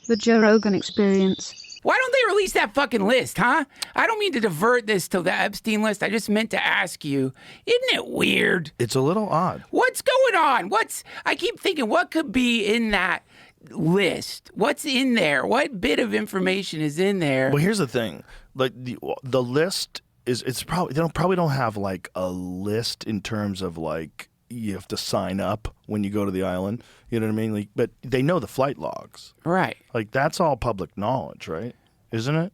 The Joe Rogan Experience. Why don't they release that fucking list, huh? I don't mean to divert this to the Epstein list. I just meant to ask you, isn't it weird? It's a little odd. What's going on? I keep thinking, what could be in that list? What's in there? What bit of information is in there? Well, here's the thing. Like the list it's probably they don't have like a list in terms of like you have to sign up when you go to the island. You know what I mean? Like, but they know the flight logs. Right. Like that's all public knowledge, right? Isn't it?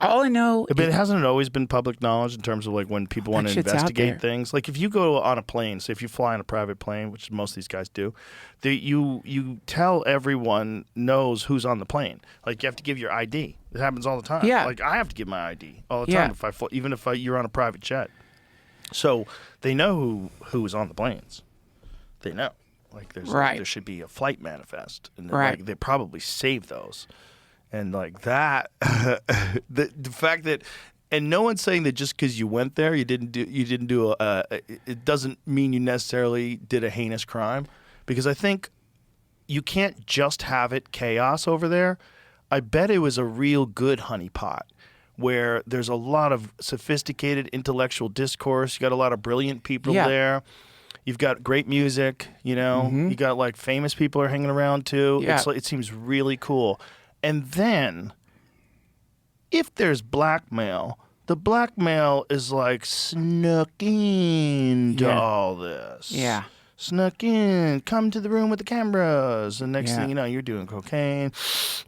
All I know, but hasn't it always been public knowledge in terms of like when people want to investigate things? Like if you go on a plane, so if you fly on a private plane, which most of these guys do, you tell everyone knows who's on the plane. Like you have to give your ID. It happens all the time. Yeah. Like I have to give my ID all the time if I fly, even if you're on a private jet. So they know who's on the planes. They know. Like there should be a flight manifest, and like, they probably save those. And like that, the fact that, and no one's saying that just because you went there, you didn't do it doesn't mean you necessarily did a heinous crime, because I think you can't just have it chaos over there. I bet it was a real good honeypot where there's a lot of sophisticated intellectual discourse. You got a lot of brilliant people there. You've got great music. You know, you got like famous people are hanging around too. Yeah. It seems really cool. And then, if there's blackmail, the blackmail is like snuck into all this. Yeah. Snuck in, come to the room with the cameras. And next thing you know, you're doing cocaine.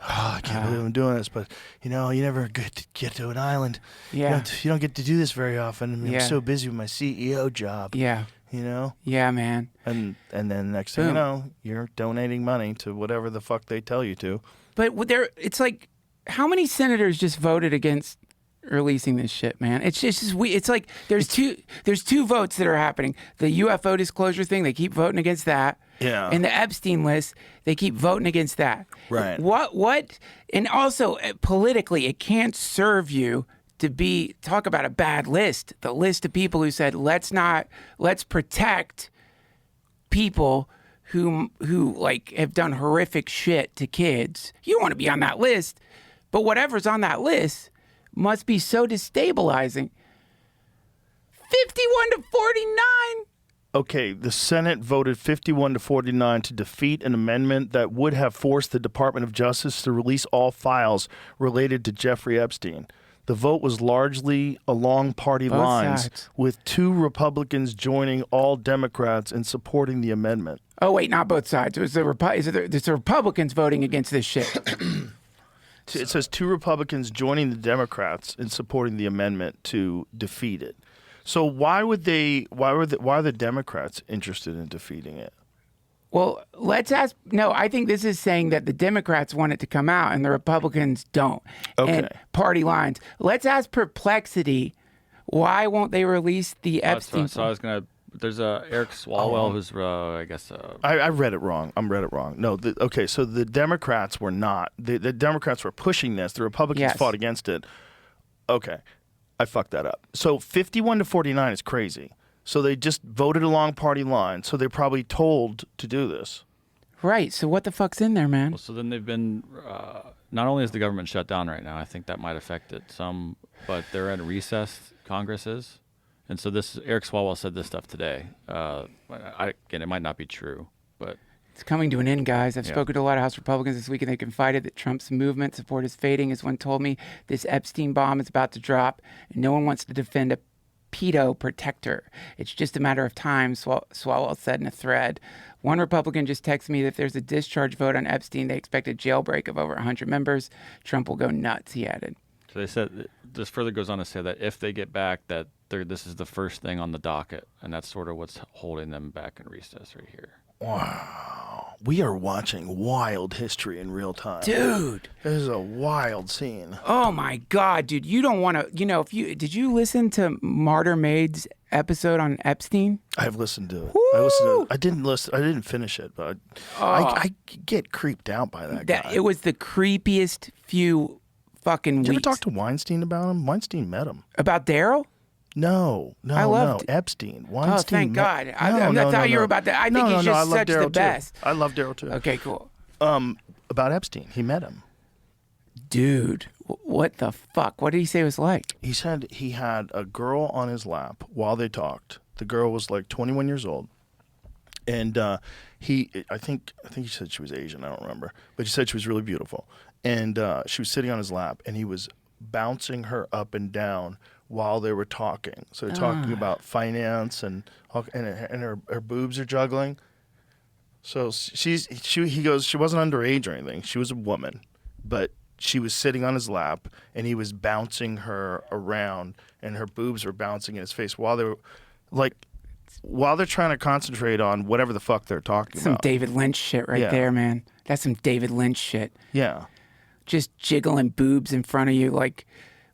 Oh, I can't believe I'm doing this. But, you know, you never get to an island. Yeah. You don't get to do this very often. I'm so busy with my CEO job. Yeah. You know? Yeah, man. And then next thing you know, you're donating money to whatever the fuck they tell you to. But it's like, how many senators just voted against releasing this shit, man? It's it's like there's two votes that are happening. The UFO disclosure thing, they keep voting against that. Yeah. And the Epstein list, they keep voting against that. Right. What? And also politically, it can't serve you to talk about a bad list. The list of people who said let's protect people who like have done horrific shit to kids. You don't want to be on that list, but whatever's on that list must be so destabilizing. 51-49. Okay, the Senate voted 51-49 to defeat an amendment that would have forced the Department of Justice to release all files related to Jeffrey Epstein. The vote was largely along party lines, with 2 Republicans joining all Democrats in supporting the amendment. Oh, wait, not both sides. It was the Republicans voting against this shit. It says 2 Republicans joining the Democrats in supporting the amendment to defeat it. So why are the Democrats interested in defeating it? Well, let's ask. No, I think this is saying that the Democrats want it to come out and the Republicans don't. Okay. And party lines. Let's ask Perplexity. Why won't they release the Epstein? So I was gonna. There's Eric Swalwell, who's I guess. I read it wrong. Read it wrong. No. Okay. So the Democrats were not. The Democrats were pushing this. The Republicans fought against it. Okay. I fucked that up. So 51-49 is crazy. So they just voted along party lines. So they're probably told to do this. Right. So what the fuck's in there, man? Well, so then they've been. Not only is the government shut down right now, I think that might affect it some, but they're in recess. Congress is, and so this Eric Swalwell said this stuff today. Again, it might not be true, but it's coming to an end, guys. I've spoken to a lot of House Republicans this week, and they confided that Trump's movement support is fading. As one told me, this Epstein bomb is about to drop, and no one wants to defend a pedo protector. It's just a matter of time, Swalwell said in a thread. One Republican just texted me that if there's a discharge vote on Epstein, they expect a jailbreak of over 100 members. Trump will go nuts, he added. So they said, this further goes on to say that if they get back, that this is the first thing on the docket, and that's sort of what's holding them back in recess right here. Wow. We are watching wild history in real time. Dude. This is a wild scene. Oh, my God, dude. You don't want to, did you listen to Martyr Maid's episode on Epstein? I've listened to it. Woo! I didn't finish it, but I get creeped out by that guy. It was the creepiest few fucking weeks. Did you ever talk to Weinstein about him? Weinstein met him. About Daryl? No. Epstein. Weinstein. Oh, thank God. That's how you were about that. I think he's just such the best. I love Daryl too. Okay, cool. about Epstein. He met him. Dude, what the fuck? What did he say it was like? He said he had a girl on his lap while they talked. The girl was like 21 years old. And I think he said she was Asian. I don't remember. But he said she was really beautiful. And she was sitting on his lap, and he was bouncing her up and down while they were talking. So they're talking about finance, and her boobs are juggling. So he goes, she wasn't underage or anything. She was a woman, but she was sitting on his lap, and he was bouncing her around, and her boobs were bouncing in his face while they're trying to concentrate on whatever the fuck they're talking Some about. David Lynch shit right there, man. That's some David Lynch shit. Yeah. Just jiggling boobs in front of you, like,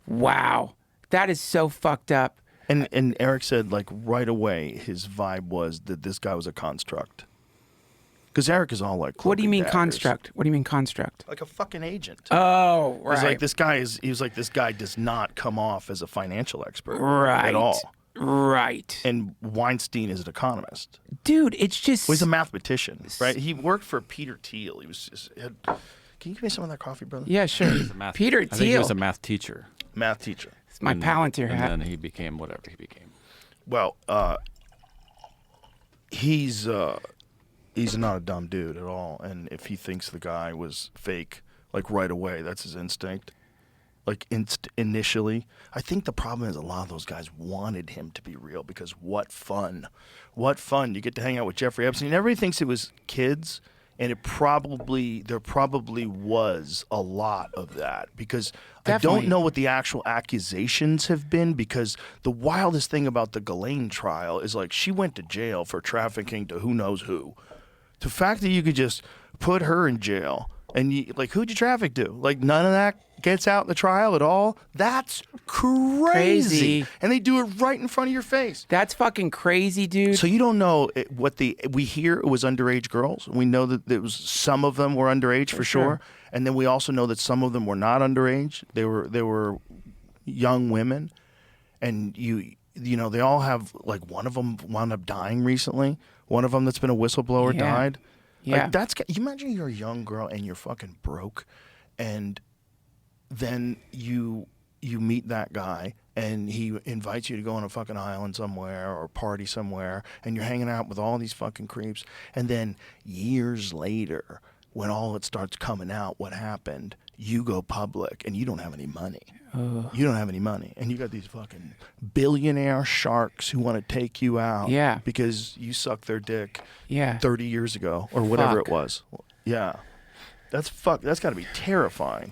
wow. That is so fucked up. And Eric said, like, right away, his vibe was that this guy was a construct. Because Eric is all like, what do you mean daggers. Construct? What do you mean construct? Like a fucking agent. Oh, right. He's like, this guy does not come off as a financial expert right. at all. Right. And Weinstein is an economist. Dude, it's just... Well, he's a mathematician, right? He worked for Peter Thiel. Can you give me some of that coffee, brother? Yeah, sure. Peter Thiel. I think he was a math teacher. Math teacher. It's my Palantir hat. And then he became whatever he became. Well, he's not a dumb dude at all. And if he thinks the guy was fake, like right away, that's his instinct. Like initially, I think the problem is a lot of those guys wanted him to be real because what fun. You get to hang out with Jeffrey Epstein. Everybody thinks it was kids, and there probably was a lot of that because Definitely. I don't know what the actual accusations have been because the wildest thing about the Ghislaine trial is like she went to jail for trafficking to who knows who. The fact that you could just put her in jail and who'd you traffic to? Like none of that gets out in the trial at all? That's crazy. And they do it right in front of your face. That's fucking crazy, dude. So you don't know we hear it was underage girls. We know that some of them were underage for sure. And then we also know that some of them were not underage. They were young women. And you know, they all have, like, one of them wound up dying recently. One of them that's been a whistleblower died. Yeah. Like, you imagine you're a young girl and you're fucking broke, and then you meet that guy and he invites you to go on a fucking island somewhere or party somewhere, and you're hanging out with all these fucking creeps, and then years later, when all it starts coming out, what happened, you go public and you don't have any money. You don't have any money, and you got these fucking billionaire sharks who want to take you out because you sucked their dick 30 years ago or whatever it was. Yeah. That's got to be terrifying.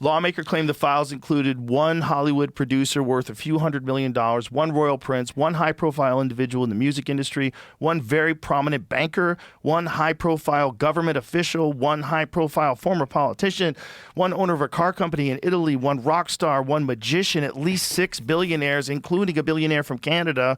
Lawmaker claimed the files included one Hollywood producer worth a few $100 million, one royal prince, one high-profile individual in the music industry, one very prominent banker, one high-profile government official, one high-profile former politician, one owner of a car company in Italy, one rock star, one magician, at least 6 billionaires, including a billionaire from Canada.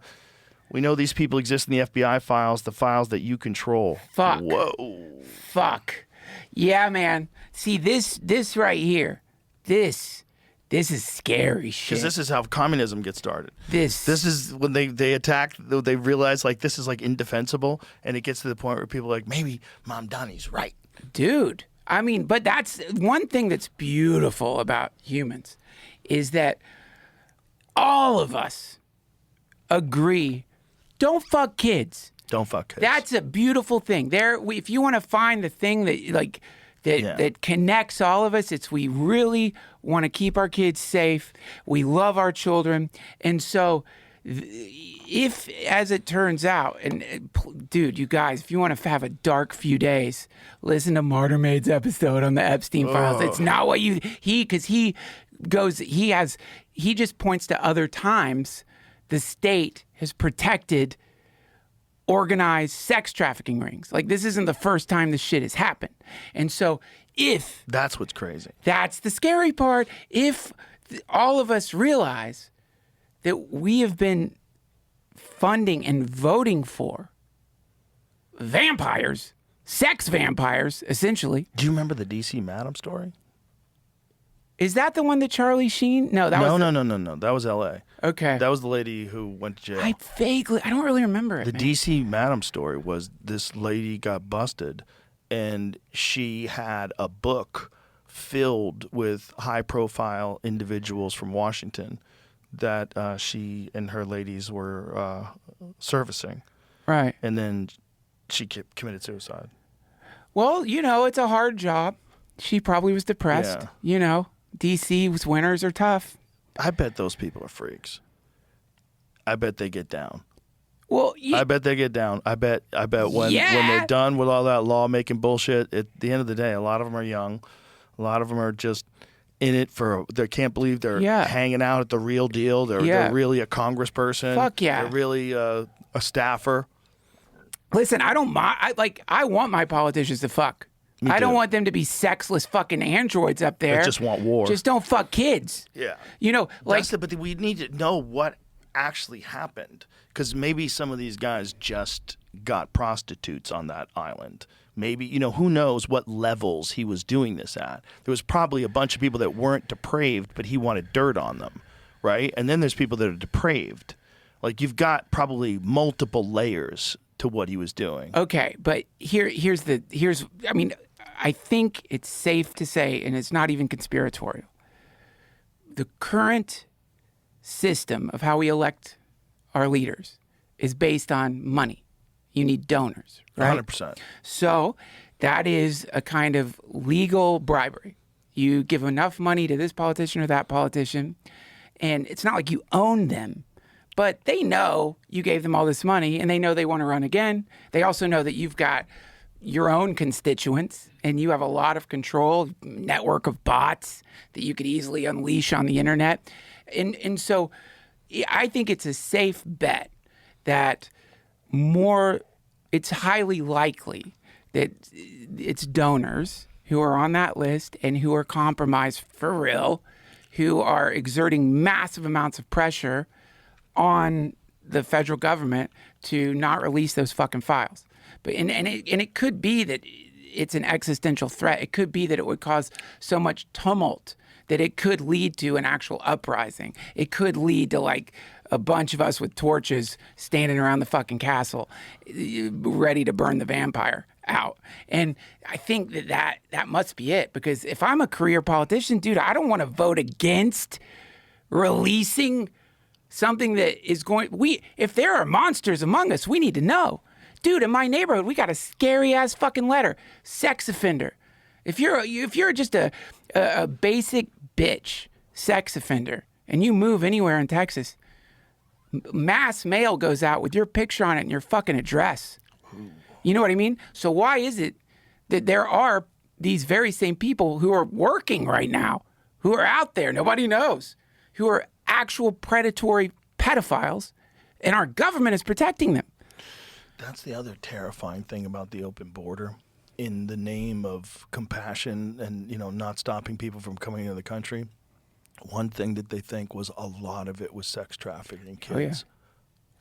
We know these people exist in the FBI files, the files that you control. Fuck. Whoa. Fuck. Yeah, man. See, this right here. This is scary shit. Because this is how communism gets started. This is when they attack, they realize, like, this is, like, indefensible, and it gets to the point where people are like, maybe Mom Donnie's right. Dude, I mean, but that's one thing that's beautiful about humans is that all of us agree, don't fuck kids. Don't fuck kids. That's a beautiful thing. If you want to find the thing that, that connects all of us, it's we really want to keep our kids safe. We love our children. And so if, as it turns out, and dude, you guys, if you want to have a dark few days, listen to Martyr Maid's episode on the Epstein files. It's not what he just points to other times the state has protected organized sex trafficking rings. Like, this isn't the first time this shit has happened. And so that's what's crazy. That's the scary part. If all of us realize that we have been funding and voting for vampires, sex vampires, essentially. Do you remember the D.C. Madam story? Is that the one that Charlie Sheen? No. No. That was L.A. Okay. That was the lady who went to jail. I don't really remember it. The D.C. Madam story was this lady got busted, and she had a book filled with high-profile individuals from Washington that she and her ladies were servicing. Right. And then she committed suicide. Well, it's a hard job. She probably was depressed. Yeah. DC's winters are tough. I bet those people are freaks. I bet they get down. Well, I bet they get down. I bet when they're done with all that lawmaking bullshit, at the end of the day, a lot of them are young. A lot of them are just in it they can't believe they're hanging out at the real deal. They're really a congressperson. Fuck yeah. They're really a staffer. Listen, I don't mind. I want my politicians to fuck. I don't want them to be sexless fucking androids up there. They just want war. Just don't fuck kids. Yeah. But we need to know what actually happened, because maybe some of these guys just got prostitutes on that island. Maybe, who knows what levels he was doing this at. There was probably a bunch of people that weren't depraved, but he wanted dirt on them, right? And then there's people that are depraved. Like, you've got probably multiple layers to what he was doing. Okay, but I think it's safe to say, and it's not even conspiratorial, the current system of how we elect our leaders is based on money. You need donors, right? 100%. So that is a kind of legal bribery. You give enough money to this politician or that politician, and it's not like you own them, but they know you gave them all this money, and they know they want to run again. They also know that you've got your own constituents, and you have a lot of control, network of bots that you could easily unleash on the internet. And so I think it's a safe bet that it's highly likely that it's donors who are on that list and who are compromised for real, who are exerting massive amounts of pressure on the federal government to not release those fucking files. But and it could be that it's an existential threat. It could be that it would cause so much tumult that it could lead to an actual uprising. It could lead to like a bunch of us with torches standing around the fucking castle, ready to burn the vampire out. And I think that must be it, because if I'm a career politician, dude, I don't want to vote against releasing something that is if there are monsters among us, we need to know. Dude, in my neighborhood, we got a scary ass fucking letter. Sex offender. If you're just a basic bitch sex offender and you move anywhere in Texas, mass mail goes out with your picture on it and your fucking address. You know what I mean? So why is it that there are these very same people who are working right now, who are out there, nobody knows, who are actual predatory pedophiles, and our government is protecting them? That's the other terrifying thing about the open border. In the name of compassion and, not stopping people from coming into the country, one thing that they think was a lot of it was sex trafficking kids. Oh, yeah.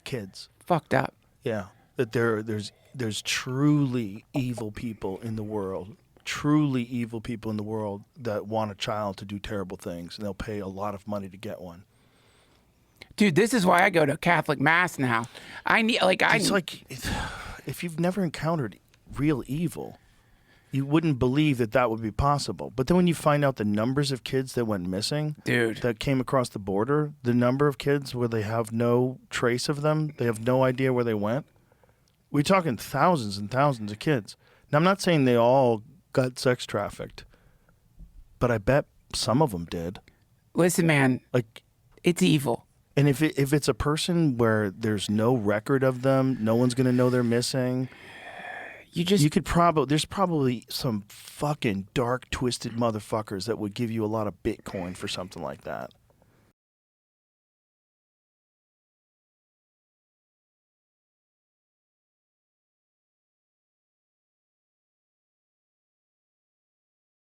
Kids. Fucked up. Yeah. That there's truly evil people in the world, that want a child to do terrible things, and they'll pay a lot of money to get one. Dude, this is why I go to Catholic Mass now. If you've never encountered real evil, you wouldn't believe that would be possible. But then when you find out the numbers of kids that went missing, dude, that came across the border, the number of kids where they have no trace of them, they have no idea where they went. We're talking thousands and thousands of kids. Now, I'm not saying they all got sex trafficked, but I bet some of them did. Listen, man, it's evil. And if it's a person where there's no record of them, no one's going to know they're missing. There's probably some fucking dark, twisted motherfuckers that would give you a lot of Bitcoin for something like that.